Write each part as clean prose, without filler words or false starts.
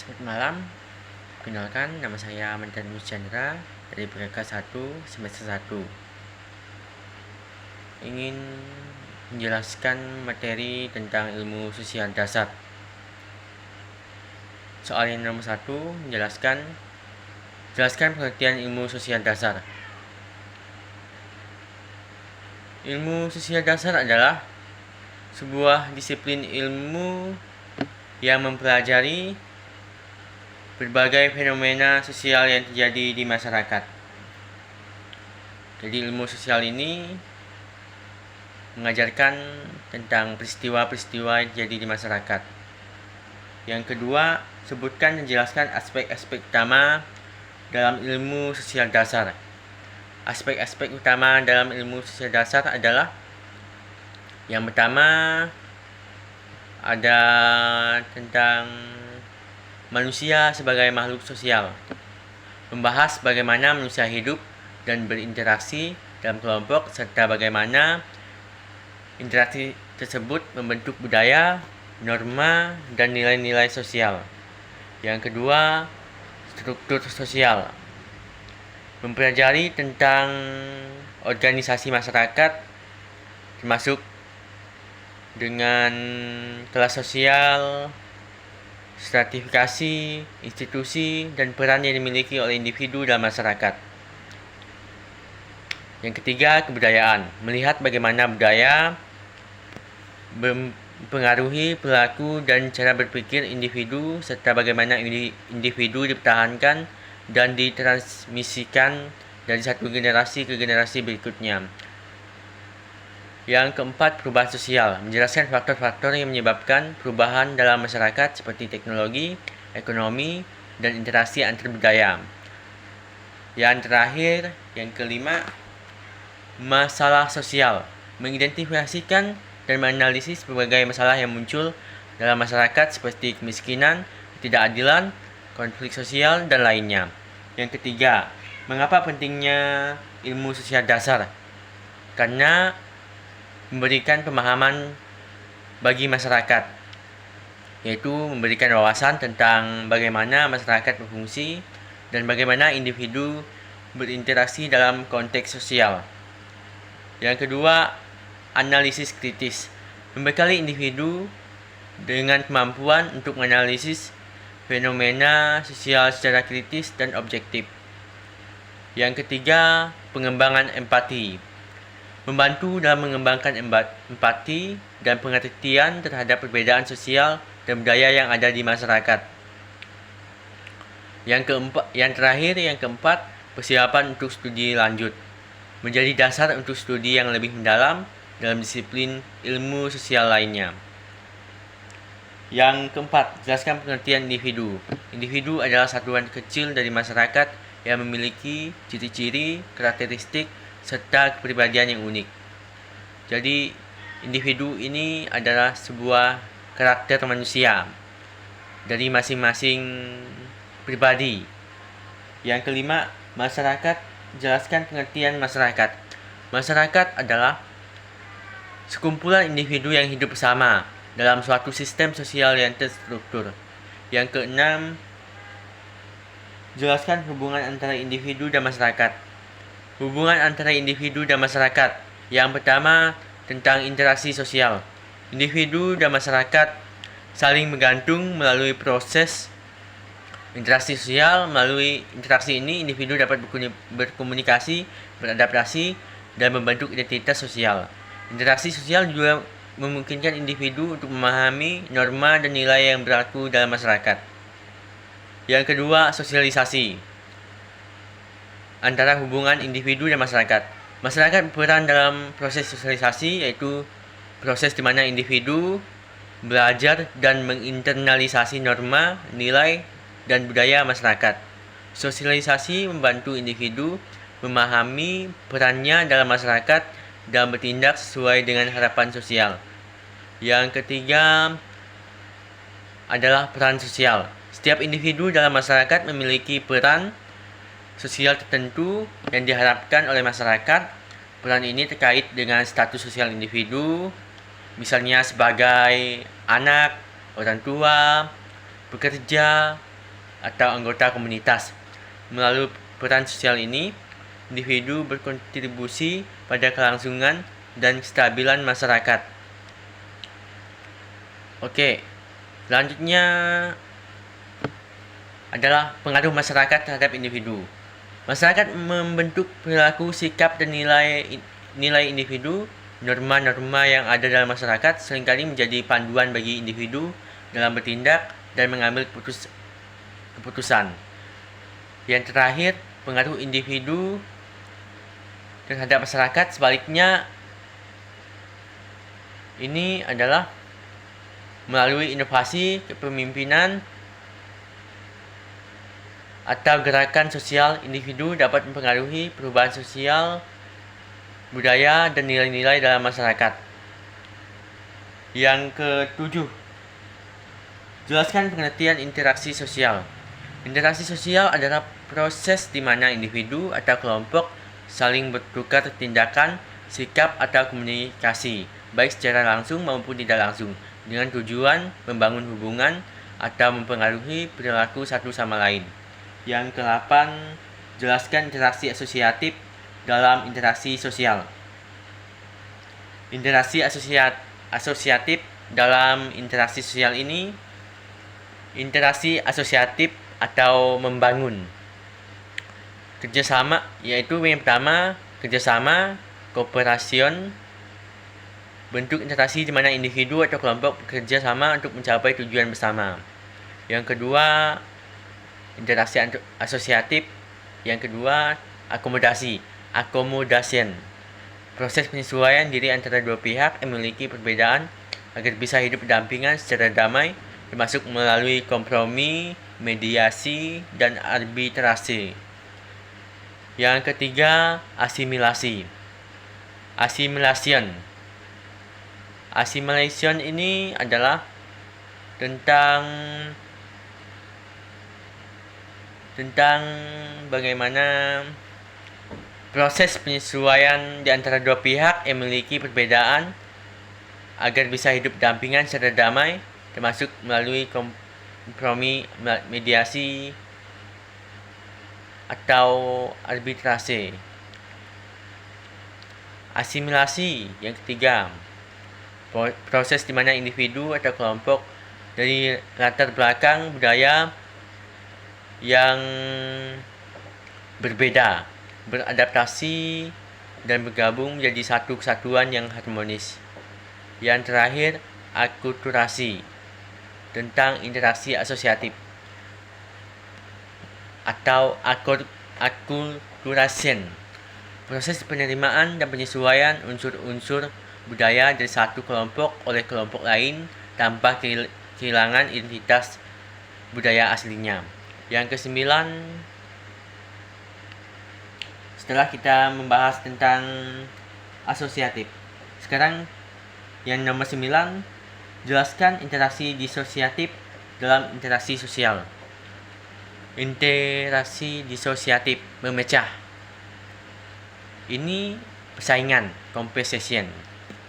Selamat malam, kenalkan nama saya Mantanus Chandra dari BKK 1 semester 1. Ingin menjelaskan materi tentang ilmu sosial dasar. Soal yang nomor 1 jelaskan pengertian ilmu sosial dasar. Ilmu sosial dasar adalah sebuah disiplin ilmu yang mempelajari berbagai fenomena sosial yang terjadi di masyarakat. Jadi ilmu sosial ini mengajarkan tentang peristiwa-peristiwa yang terjadi di masyarakat. Yang kedua, sebutkan dan jelaskan aspek-aspek utama dalam ilmu sosial dasar. Aspek-aspek utama dalam ilmu sosial dasar adalah yang pertama ada tentang manusia sebagai makhluk sosial, membahas bagaimana manusia hidup dan berinteraksi dalam kelompok serta bagaimana interaksi tersebut membentuk budaya, norma, dan nilai-nilai sosial. Yang kedua, struktur sosial, mempelajari tentang organisasi masyarakat termasuk dengan kelas sosial, stratifikasi, institusi, dan peran yang dimiliki oleh individu dalam masyarakat. Yang ketiga, kebudayaan. Melihat bagaimana budaya mempengaruhi perilaku dan cara berpikir individu, serta bagaimana individu dipertahankan dan ditransmisikan dari satu generasi ke generasi berikutnya. Yang keempat, perubahan sosial, menjelaskan faktor-faktor yang menyebabkan perubahan dalam masyarakat seperti teknologi, ekonomi, dan interaksi antar budaya. Yang terakhir, yang kelima, masalah sosial, mengidentifikasikan dan menganalisis berbagai masalah yang muncul dalam masyarakat seperti kemiskinan, ketidakadilan, konflik sosial, dan lainnya. Yang ketiga, mengapa pentingnya ilmu sosial dasar? Karena memberikan pemahaman bagi masyarakat, yaitu memberikan wawasan tentang bagaimana masyarakat berfungsi dan bagaimana individu berinteraksi dalam konteks sosial. Yang kedua, analisis kritis, membekali individu dengan kemampuan untuk menganalisis fenomena sosial secara kritis dan objektif. Yang ketiga, pengembangan empati, membantu dalam mengembangkan empati dan pengertian terhadap perbedaan sosial dan budaya yang ada di masyarakat. Yang keempat, persiapan untuk studi lanjut, menjadi dasar untuk studi yang lebih mendalam dalam disiplin ilmu sosial lainnya. Yang keempat, jelaskan pengertian individu. Individu adalah satuan kecil dari masyarakat yang memiliki ciri-ciri, karakteristik, serta kepribadian yang unik. Jadi, individu ini adalah sebuah karakter manusia dari masing-masing pribadi. Yang kelima, masyarakat, jelaskan pengertian masyarakat. Masyarakat adalah sekumpulan individu yang hidup bersama dalam suatu sistem sosial yang terstruktur. Yang keenam, jelaskan hubungan antara individu dan masyarakat. Hubungan antara individu dan masyarakat. Yang pertama, tentang interaksi sosial. Individu dan masyarakat saling bergantung melalui proses interaksi sosial. Melalui interaksi ini, individu dapat berkomunikasi, beradaptasi, dan membentuk identitas sosial. Interaksi sosial juga memungkinkan individu untuk memahami norma dan nilai yang berlaku dalam masyarakat. Yang kedua, sosialisasi antara hubungan individu dan masyarakat. Masyarakat berperan dalam proses sosialisasi, yaitu proses di mana individu belajar dan menginternalisasi norma, nilai, dan budaya masyarakat. Sosialisasi membantu individu memahami perannya dalam masyarakat dan bertindak sesuai dengan harapan sosial. Yang ketiga adalah peran sosial. Setiap individu dalam masyarakat memiliki peran sosial tertentu yang diharapkan oleh masyarakat. Peran ini terkait dengan status sosial individu, misalnya sebagai anak, orang tua, pekerja, atau anggota komunitas. Melalui peran sosial ini, individu berkontribusi pada kelangsungan dan kestabilan masyarakat. Oke, selanjutnya adalah pengaruh masyarakat terhadap individu. Masyarakat membentuk perilaku, sikap, dan nilai individu. Norma-norma yang ada dalam masyarakat seringkali menjadi panduan bagi individu dalam bertindak dan mengambil keputusan. Yang terakhir, pengaruh individu terhadap masyarakat sebaliknya ini adalah melalui inovasi kepemimpinan atau gerakan sosial. Individu dapat mempengaruhi perubahan sosial, budaya, dan nilai-nilai dalam masyarakat. Yang ketujuh, jelaskan pengertian interaksi sosial. Interaksi sosial adalah proses di mana individu atau kelompok saling bertukar tindakan, sikap, atau komunikasi, baik secara langsung maupun tidak langsung, dengan tujuan membangun hubungan atau mempengaruhi perilaku satu sama lain. Yang ke-8, jelaskan interaksi asosiatif dalam interaksi sosial. Interaksi asosiatif dalam interaksi sosial ini, interaksi asosiatif atau membangun kerjasama, yaitu yang pertama kerjasama, kooperasi, bentuk interaksi di mana individu atau kelompok bekerja sama untuk mencapai tujuan bersama. Yang kedua, interaksi asosiatif. Yang kedua, accommodation, proses penyesuaian diri antara dua pihak yang memiliki perbedaan agar bisa hidup berdampingan secara damai, termasuk melalui kompromi, mediasi, dan arbitrase. Yang ketiga, assimilation ini adalah tentang bagaimana proses penyesuaian di antara dua pihak yang memiliki perbedaan agar bisa hidup berdampingan secara damai, termasuk melalui kompromi, mediasi, atau arbitrase. Asimilasi yang ketiga, proses di mana individu atau kelompok dari latar belakang budaya yang berbeda beradaptasi dan bergabung menjadi satu kesatuan yang harmonis. Yang terakhir, akulturasi, tentang interaksi asosiatif atau acculturation, proses penerimaan dan penyesuaian unsur-unsur budaya dari satu kelompok oleh kelompok lain tanpa kehilangan identitas budaya aslinya. Yang kesembilan, setelah kita membahas tentang asosiatif, sekarang yang nomor 9, jelaskan interaksi disosiatif dalam interaksi sosial. Interaksi disosiatif, memecah. Ini persaingan, competition,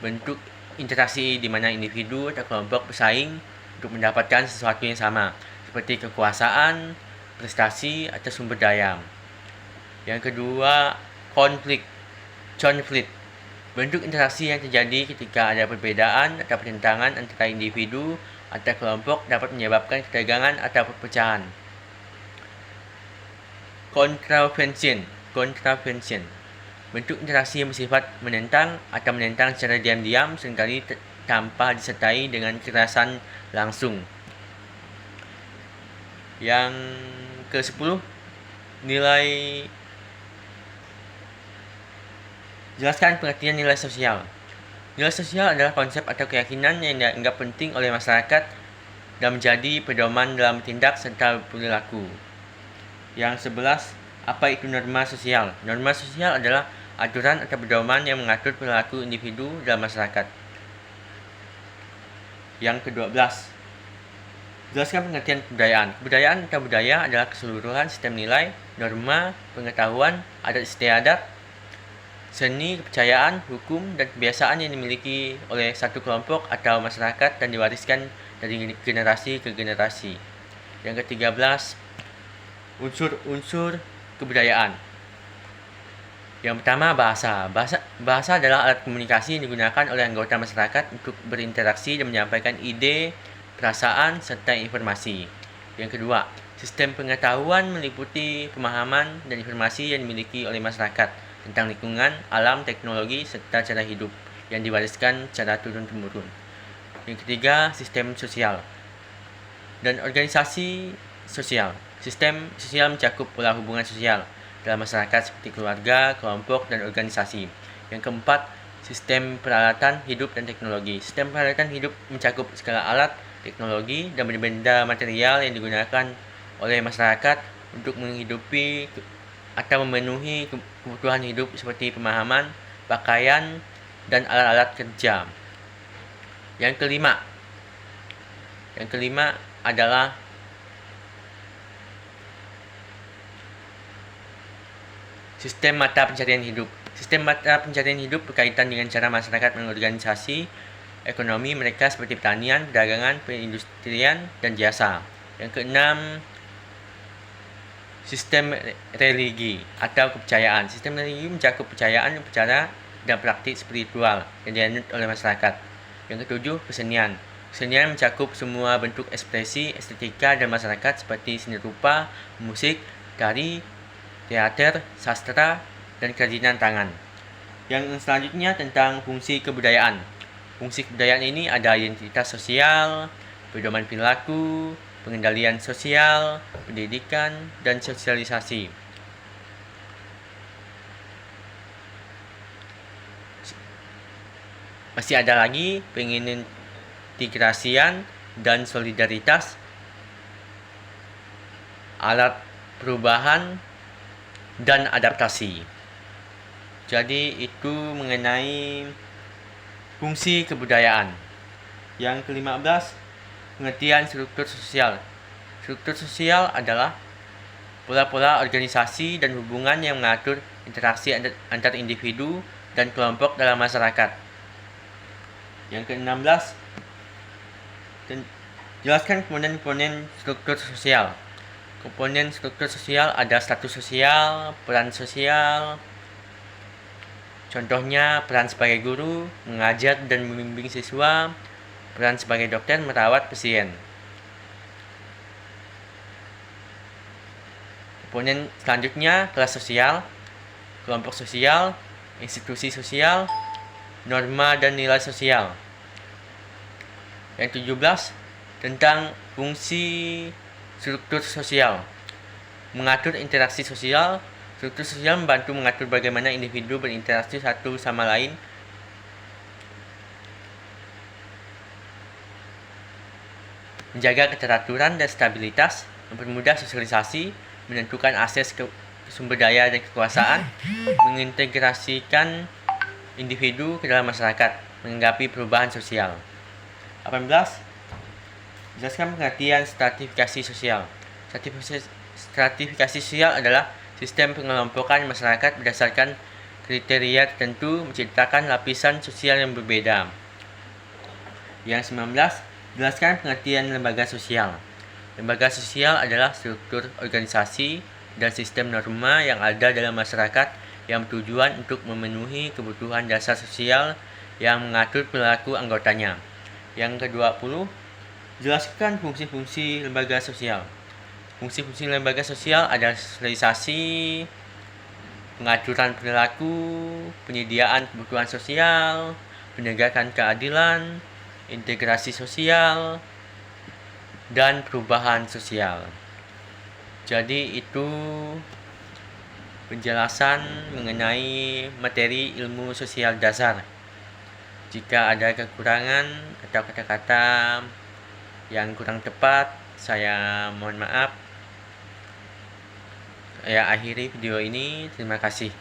bentuk interaksi di mana individu atau kelompok bersaing untuk mendapatkan sesuatu yang sama, seperti kekuasaan, prestasi, atau sumber daya. Yang kedua, konflik, bentuk interaksi yang terjadi ketika ada perbedaan atau pertentangan antara individu atau kelompok dapat menyebabkan ketegangan atau perpecahan. Contravention, bentuk interaksi yang bersifat menentang atau menentang secara diam-diam, seringkali tanpa disertai dengan kekerasan langsung. Yang ke-10, jelaskan pengertian nilai sosial. Nilai sosial adalah konsep atau keyakinan yang dianggap penting oleh masyarakat dan menjadi pedoman dalam tindak serta perilaku. Yang 11, apa itu norma sosial? Norma sosial adalah aturan atau pedoman yang mengatur perilaku individu dalam masyarakat. Yang ke-12, jelaskan pengertian kebudayaan. Kebudayaan atau budaya adalah keseluruhan sistem nilai, norma, pengetahuan, adat istiadat, seni, kepercayaan, hukum, dan kebiasaan yang dimiliki oleh satu kelompok atau masyarakat dan diwariskan dari generasi ke generasi. Yang ke-13, unsur-unsur kebudayaan. Yang pertama, bahasa. Bahasa adalah alat komunikasi yang digunakan oleh anggota masyarakat untuk berinteraksi dan menyampaikan ide, perasaan, serta informasi. Yang kedua, sistem pengetahuan meliputi pemahaman dan informasi yang dimiliki oleh masyarakat tentang lingkungan, alam, teknologi, serta cara hidup yang diwariskan secara turun-temurun. Yang ketiga, sistem sosial dan organisasi sosial. Sistem sosial mencakup pola hubungan sosial dalam masyarakat seperti keluarga, kelompok, dan organisasi. Yang keempat, sistem peralatan hidup dan teknologi. Sistem peralatan hidup mencakup segala alat, teknologi, dan benda material yang digunakan oleh masyarakat untuk menghidupi atau memenuhi kebutuhan hidup seperti pemahaman, pakaian, dan alat-alat kerja. Yang kelima adalah sistem mata pencarian hidup. Sistem mata pencarian hidup berkaitan dengan cara masyarakat mengorganisasi ekonomi mereka seperti pertanian, perdagangan, perindustrian, dan jasa. Yang keenam, sistem religi atau kepercayaan. Sistem religi mencakup kepercayaan, upacara, dan praktik spiritual yang dianut oleh masyarakat. Yang ketujuh, kesenian. Kesenian mencakup semua bentuk ekspresi, estetika, dan masyarakat seperti seni rupa, musik, tari, teater, sastra, dan kerajinan tangan. Yang selanjutnya tentang fungsi kebudayaan. Fungsi kebudayaan ini ada identitas sosial, pedoman perilaku, pengendalian sosial, pendidikan, dan sosialisasi. Masih ada lagi pengintegrasian dan solidaritas, alat perubahan, dan adaptasi. Jadi itu mengenai fungsi kebudayaan. Yang ke-15, pengertian struktur sosial. Struktur sosial adalah pola-pola organisasi dan hubungan yang mengatur interaksi antar individu dan kelompok dalam masyarakat. Yang ke-16, jelaskan komponen-komponen struktur sosial. Komponen struktur sosial ada status sosial, peran sosial. Contohnya, peran sebagai guru, mengajar dan membimbing siswa, peran sebagai dokter, merawat pasien. Komponen selanjutnya, kelas sosial, kelompok sosial, institusi sosial, norma dan nilai sosial. Yang 17, tentang fungsi struktur sosial. Mengatur interaksi sosial. Struktur sosial membantu mengatur bagaimana individu berinteraksi satu sama lain. Menjaga keteraturan dan stabilitas, mempermudah sosialisasi, menentukan akses ke sumber daya dan kekuasaan, mengintegrasikan individu ke dalam masyarakat, menanggapi perubahan sosial. 18. Jelaskan pengertian stratifikasi sosial. Stratifikasi sosial adalah sistem pengelompokan masyarakat berdasarkan kriteria tertentu menciptakan lapisan sosial yang berbeda. Yang 19, jelaskan pengertian lembaga sosial. Lembaga sosial adalah struktur organisasi dan sistem norma yang ada dalam masyarakat yang bertujuan untuk memenuhi kebutuhan dasar sosial yang mengatur perilaku anggotanya. Yang ke-20, jelaskan fungsi-fungsi lembaga sosial. Fungsi-fungsi lembaga sosial adalah sosialisasi, pengaturan perilaku, penyediaan kebutuhan sosial, penegakan keadilan, integrasi sosial, dan perubahan sosial. Jadi itu penjelasan mengenai materi ilmu sosial dasar. Jika ada kekurangan atau kata-kata yang kurang tepat, saya mohon maaf. Saya akhiri video ini. Terima kasih.